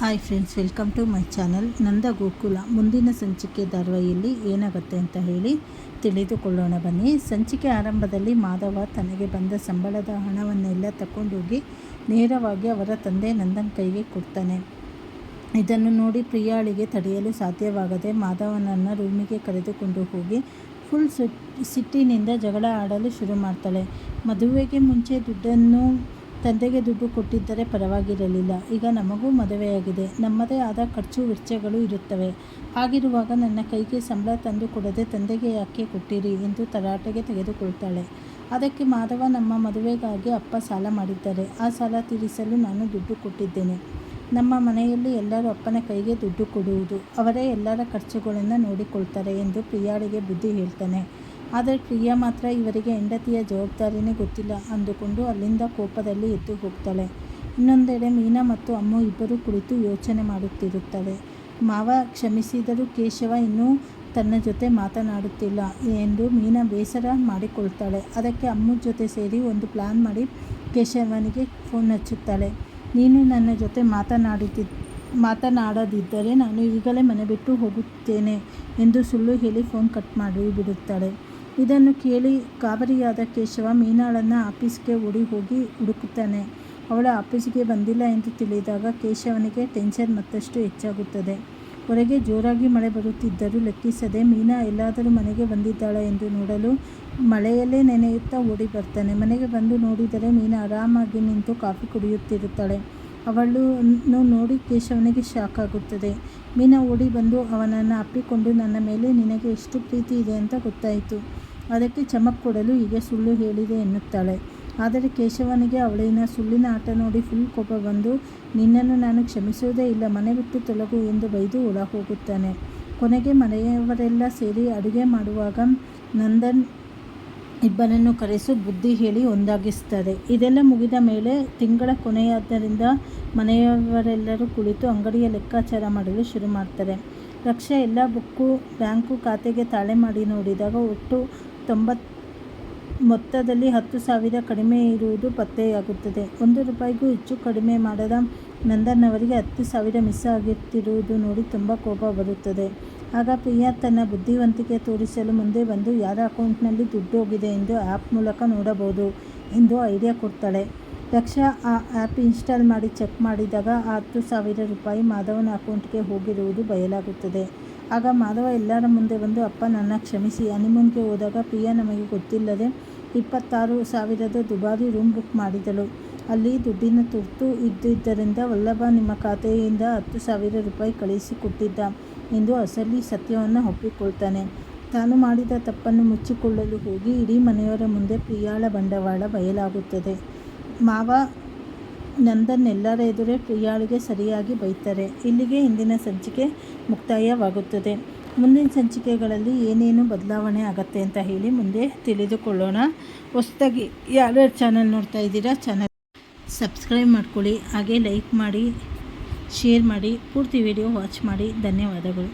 Hi friends, welcome to my channel Nanda Gokula. ಮುಂದಿನ ಸಂಚಿಕೆ ಧಾರಾವಾಹಿಯಲ್ಲಿ ಏನಾಗುತ್ತೆ ಅಂತ ಹೇಳಿ ತಿಳಿದುಕೊಳ್ಳೋಣ ಬನ್ನಿ. ಸಂಚಿಕೆ ಆರಂಭದಲ್ಲಿ ಮಾಧವ ತನಗೆ ಬಂದ ಸಂಬಳದ ಹಣವನ್ನೆಲ್ಲ ತಗೊಂಡೋಗಿ ನೇರವಾಗಿ ಅವರ ತಂದೆ ನಂದನ್ ಕೈಗೆ ಕೊಡ್ತಾನೆ. ಇದನ್ನು ನೋಡಿ ಪ್ರಿಯಾಳಿಗೆ ತಡೆಯಲು ಸಾಧ್ಯವಾಗದೆ ಮಾಧವನನ್ನು ರೂಮಿಗೆ ಕರೆದುಕೊಂಡು ಹೋಗಿ ಫುಲ್ ಸಿಟ್ಟಿನಿಂದ ಜಗಳ ಆಡಲು ಶುರು ಮಾಡ್ತಾಳೆ. ಮದುವೆಗೆ ಮುಂಚೆ ತಂದೆಗೆ ದುಡ್ಡು ಕೊಟ್ಟಿದ್ದರೆ ಪರವಾಗಿರಲಿಲ್ಲ. ಈಗ ನಮಗೂ ಮದುವೆಯಾಗಿದೆ, ನಮ್ಮದೇ ಆದ ಖರ್ಚು ವೆಚ್ಚಗಳು ಇರುತ್ತವೆ. ಹಾಗಿರುವಾಗ ನನ್ನ ಕೈಗೆ ಸಂಬಳ ತಂದು ಕೊಡದೆ ತಂದೆಗೆ ಯಾಕೆ ಕೊಟ್ಟಿರಿ ಎಂದು ತರಾಟೆಗೆ ತೆಗೆದುಕೊಳ್ತಾಳೆ. ಅದಕ್ಕೆ ಮಾಧವ, ನಮ್ಮ ಮದುವೆಗಾಗಿ ಅಪ್ಪ ಸಾಲ ಮಾಡಿದ್ದಾರೆ, ಆ ಸಾಲ ತೀರಿಸಲು ನಾನು ದುಡ್ಡು ಕೊಟ್ಟಿದ್ದೇನೆ. ನಮ್ಮ ಮನೆಯಲ್ಲಿ ಎಲ್ಲರೂ ಅಪ್ಪನ ಕೈಗೆ ದುಡ್ಡು ಕೊಡುವುದು, ಅವರೇ ಎಲ್ಲರ ಖರ್ಚುಗಳನ್ನು ನೋಡಿಕೊಳ್ತಾರೆ ಎಂದು ಪ್ರಿಯಾಳಿಗೆ ಬುದ್ಧಿ ಹೇಳ್ತಾನೆ. ಆದರೆ ಪ್ರಿಯಾ ಮಾತ್ರ ಇವರಿಗೆ ಹೆಂಡತಿಯ ಜವಾಬ್ದಾರಿನೇ ಗೊತ್ತಿಲ್ಲ ಅಂದುಕೊಂಡು ಅಲ್ಲಿಂದ ಕೋಪದಲ್ಲಿ ಎದ್ದು ಹೋಗ್ತಾಳೆ. ಇನ್ನೊಂದೆಡೆ ಮೀನಾ ಮತ್ತು ಅಮ್ಮು ಇಬ್ಬರು ಕುಳಿತು ಯೋಚನೆ ಮಾಡುತ್ತಿರುತ್ತಾಳೆ. ಮಾವ ಕ್ಷಮಿಸಿದರೂ ಕೇಶವ ಇನ್ನೂ ತನ್ನ ಜೊತೆ ಮಾತನಾಡುತ್ತಿಲ್ಲ ಎಂದು ಮೀನಾ ಬೇಸರ ಮಾಡಿಕೊಳ್ತಾಳೆ. ಅದಕ್ಕೆ ಅಮ್ಮು ಜೊತೆ ಸೇರಿ ಒಂದು ಪ್ಲಾನ್ ಮಾಡಿ ಕೇಶವನಿಗೆ ಫೋನ್ ಹಚ್ಚುತ್ತಾಳೆ. ನೀನು ನನ್ನ ಜೊತೆ ಮಾತನಾಡದಿದ್ದರೆ ನಾನು ಈಗಲೇ ಮನೆ ಬಿಟ್ಟು ಹೋಗುತ್ತೇನೆ ಎಂದು ಸುಳ್ಳು ಹೇಳಿ ಫೋನ್ ಕಟ್ ಮಾಡಿಬಿಡುತ್ತಾಳೆ. ಇದನ್ನು ಕೇಳಿ ಗಾಬರಿಯಾದ ಕೇಶವ ಮೀನಾಳನ್ನು ಆಫೀಸ್ಗೆ ಓಡಿ ಹೋಗಿ ಹುಡುಕುತ್ತಾನೆ. ಅವಳು ಆಫೀಸ್ಗೆ ಬಂದಿಲ್ಲ ಎಂದು ತಿಳಿದಾಗ ಕೇಶವನಿಗೆ ಟೆನ್ಷನ್ ಮತ್ತಷ್ಟು ಹೆಚ್ಚಾಗುತ್ತದೆ. ಹೊರಗೆ ಜೋರಾಗಿ ಮಳೆ ಬರುತ್ತಿದ್ದರೂ ಲೆಕ್ಕಿಸದೆ ಮೀನಾ ಎಲ್ಲಾದರೂ ಮನೆಗೆ ಬಂದಿದ್ದಾಳೆ ಎಂದು ನೋಡಲು ಮಳೆಯಲ್ಲೇ ನೆನೆಯುತ್ತಾ ಓಡಿ ಬರ್ತಾನೆ. ಮನೆಗೆ ಬಂದು ನೋಡಿದರೆ ಮೀನಾ ಆರಾಮಾಗಿ ನಿಂತು ಕಾಫಿ ಕುಡಿಯುತ್ತಿರುತ್ತಾಳೆ. ಅವಳನ್ನು ನೋಡಿ ಕೇಶವನಿಗೆ ಶಾಕ್ ಆಗುತ್ತದೆ. ಮೀನಾ ಓಡಿ ಬಂದು ಅವನನ್ನು ಅಪ್ಪಿಕೊಂಡು, ನನ್ನ ಮೇಲೆ ನಿನಗೆ ಎಷ್ಟು ಪ್ರೀತಿ ಇದೆ ಅಂತ ಗೊತ್ತಾಯಿತು, ಅದಕ್ಕೆ ಚಮಕ್ ಕೊಡಲು ಹೀಗೆ ಸುಳ್ಳು ಹೇಳಿದೆ ಎನ್ನುತ್ತಾಳೆ. ಆದರೆ ಕೇಶವನಿಗೆ ಅವಳಿನ ಸುಳ್ಳಿನ ಆಟ ನೋಡಿ ಫುಲ್ ಕೋಪ ಬಂದು, ನಿನ್ನನ್ನು ನಾನು ಕ್ಷಮಿಸುವುದೇ ಇಲ್ಲ, ಮನೆ ಬಿಟ್ಟು ತೊಲಗು ಎಂದು ಬೈದು ಒಳ ಹೋಗುತ್ತಾನೆ. ಕೊನೆಗೆ ಮನೆಯವರೆಲ್ಲ ಸೇರಿ ಅಡುಗೆ ಮಾಡುವಾಗ ನಂದನ್ ಇಬ್ಬರನ್ನು ಕರೆಸಿ ಬುದ್ಧಿ ಹೇಳಿ ಒಂದಾಗಿಸ್ತಾರೆ. ಇದೆಲ್ಲ ಮುಗಿದ ಮೇಲೆ ತಿಂಗಳ ಕೊನೆಯಾದ್ದರಿಂದ ಮನೆಯವರೆಲ್ಲರೂ ಕುಳಿತು ಅಂಗಡಿಯ ಲೆಕ್ಕಾಚಾರ ಮಾಡಲು ಶುರು ಮಾಡ್ತಾರೆ. ರಕ್ಷಾ ಎಲ್ಲ ಬ್ಯಾಂಕು ಖಾತೆಗೆ ತಾಳೆ ಮಾಡಿ ನೋಡಿದಾಗ ಒಟ್ಟು ಮೊತ್ತದಲ್ಲಿ 10,000 ಕಡಿಮೆ ಇರುವುದು ಪತ್ತೆಯಾಗುತ್ತದೆ. 1 ರೂಪಾಯಿಗೂ ಹೆಚ್ಚು ಕಡಿಮೆ ಮಾಡದ ನಂದನ್ ಅವರಿಗೆ 10,000 ಮಿಸ್ ಆಗುತ್ತಿರುವುದು ನೋಡಿ ತುಂಬ ಕೋಪ ಬರುತ್ತದೆ. ಆಗ ಪ್ರಿಯಾ ತನ್ನ ಬುದ್ಧಿವಂತಿಕೆ ತೋರಿಸಲು ಮುಂದೆ ಬಂದು ಯಾರ ಅಕೌಂಟ್ನಲ್ಲಿ ದುಡ್ಡು ಹೋಗಿದೆ ಎಂದು ಆ್ಯಪ್ ಮೂಲಕ ನೋಡಬಹುದು ಎಂದು ಐಡಿಯಾ ಕೊಡ್ತಾಳೆ. ರಕ್ಷಾ ಆ ಆ್ಯಪ್ ಇನ್ಸ್ಟಾಲ್ ಮಾಡಿ ಚೆಕ್ ಮಾಡಿದಾಗ ಆ 10,000 ರೂಪಾಯಿ ಮಾಧವನ ಅಕೌಂಟ್ಗೆ ಹೋಗಿರುವುದು ಬಯಲಾಗುತ್ತದೆ. ಆಗ ಮಾಧವ ಎಲ್ಲರ ಮುಂದೆ ಬಂದು, ಅಪ್ಪ ನನ್ನ ಕ್ಷಮಿಸಿ, ಹನಿಮೂನ್ಗೆ ಹೋದಾಗ ಪ್ರಿಯಾ ನಮಗೆ ಗೊತ್ತಿಲ್ಲದೆ 26,000 ದುಬಾರಿ ರೂಮ್ ಬುಕ್ ಮಾಡಿದಳು. ಅಲ್ಲಿ ದುಡ್ಡಿನ ತುರ್ತು ಇದ್ದುದರಿಂದ ವಲ್ಲಭ ನಿಮ್ಮ ಖಾತೆಯಿಂದ 10,000 ರೂಪಾಯಿ ಕಳಿಸಿಕೊಟ್ಟಿದ್ದ ಎಂದು ಅಸಲಿ ಸತ್ಯವನ್ನು ಒಪ್ಪಿಕೊಳ್ತಾನೆ. ತಾನು ಮಾಡಿದ ತಪ್ಪನ್ನು ಮುಚ್ಚಿಕೊಳ್ಳಲು ಹೋಗಿ ಇಡೀ ಮನೆಯವರ ಮುಂದೆ ಪ್ರಿಯಾಳ ಬಂಡವಾಳ ಬಯಲಾಗುತ್ತದೆ. ಮಾವ ನಂದನ್ ಎಲ್ಲರ ಎದುರೇ ಪ್ರಿಯಾಳಿಗೆ ಸರಿಯಾಗಿ ಬೈತಾರೆ. ಇಲ್ಲಿಗೆ ಇಂದಿನ ಸಂಚಿಕೆ ಮುಕ್ತಾಯವಾಗುತ್ತದೆ. ಮುಂದಿನ ಸಂಚಿಕೆಗಳಲ್ಲಿ ಏನೇನು ಬದಲಾವಣೆ ಆಗುತ್ತೆ ಅಂತ ಹೇಳಿ ಮುಂದೆ ತಿಳಿದುಕೊಳ್ಳೋಣ. ಹೊಸದಾಗಿ ಯಾರ್ಯಾರು ಚಾನಲ್ ನೋಡ್ತಾ ಇದ್ದೀರಾ ಚಾನಲ್ ಸಬ್ಸ್ಕ್ರೈಬ್ ಮಾಡ್ಕೊಳ್ಳಿ, ಹಾಗೆ ಲೈಕ್ ಮಾಡಿ, ಶೇರ್ ಮಾಡಿ, ಪೂರ್ತಿ ವಿಡಿಯೋ ವಾಚ್ ಮಾಡಿ. ಧನ್ಯವಾದಗಳು.